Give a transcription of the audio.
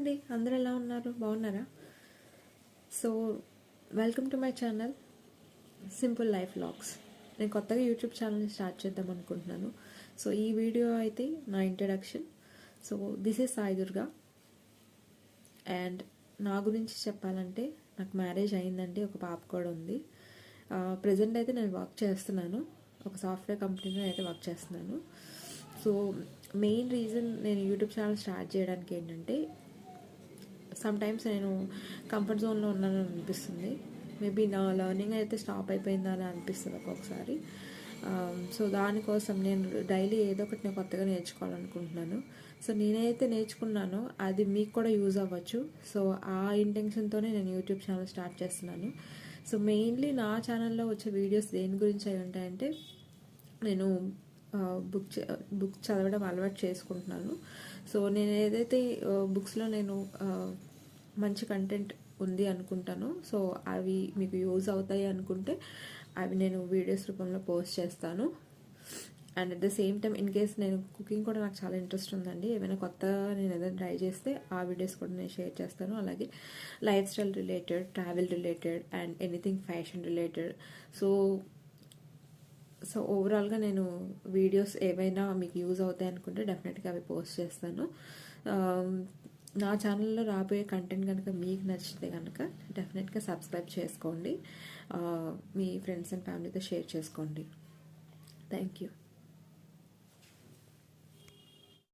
అండి, అందరూ ఎలా ఉన్నారు? బాగున్నారా? So welcome to my channel simple life vlogs. నేను కొత్తగా యూట్యూబ్ ఛానల్ని స్టార్ట్ చేద్దాం అనుకుంటున్నాను. సో ఈ వీడియో అయితే నా introduction. So this is Sai Durga. And నా గురించి చెప్పాలంటే నాకు మ్యారేజ్ అయిందండి, ఒక పాప కూడా ఉంది. ప్రజెంట్ అయితే నేను వర్క్ చేస్తున్నాను, ఒక సాఫ్ట్వేర్ కంపెనీలో అయితే వర్క్ చేస్తున్నాను. సో మెయిన్ రీజన్ నేను యూట్యూబ్ ఛానల్ స్టార్ట్ చేయడానికి ఏంటంటే, సమ్టైమ్స్ నేను కంఫర్ట్ జోన్లో ఉన్నాను అనిపిస్తుంది. మేబీ నా లెర్నింగ్ అయితే స్టాప్ అయిపోయిందా అని అనిపిస్తుంది ఒక్కొక్కసారి. సో దానికోసం నేను డైలీ ఏదో ఒకటి నేను కొత్తగా నేర్చుకోవాలనుకుంటున్నాను. సో నేనైతే నేర్చుకున్నానో అది మీకు కూడా యూజ్ అవ్వచ్చు. సో ఆ ఇంటెన్షన్తోనే నేను యూట్యూబ్ ఛానల్ స్టార్ట్ చేస్తున్నాను. సో మెయిన్లీ నా ఛానల్లో వచ్చే వీడియోస్ దేని గురించి అయి ఉంటాయంటే, నేను బుక్ చదవడం అలవాటు చేసుకుంటున్నాను. సో నేను ఏదైతే బుక్స్లో నేను మంచి కంటెంట్ ఉంది అనుకుంటాను, సో అవి మీకు యూజ్ అవుతాయి అనుకుంటే అవి నేను వీడియోస్ రూపంలో పోస్ట్ చేస్తాను. And at the same time in case నేను కుకింగ్ కూడా నాకు చాలా ఇంట్రెస్ట్ ఉందండి. ఏమైనా కొత్త నేను ఏదైనా ట్రై చేస్తే ఆ వీడియోస్ కూడా నేను షేర్ చేస్తాను. అలాగే life style related, travel related and anything fashion related. So ఓవరాల్గా నేను వీడియోస్ ఏవైనా మీకు యూజ్ అవుతాయి అనుకుంటే డెఫినెట్గా అవి పోస్ట్ చేస్తాను. నా ఛానల్లో రాబోయే కంటెంట్ కనుక మీకు నచ్చితే కనుక డెఫినెట్గా సబ్స్క్రైబ్ చేసుకోండి, మీ ఫ్రెండ్స్ అండ్ ఫ్యామిలీతో షేర్ చేసుకోండి. Thank you.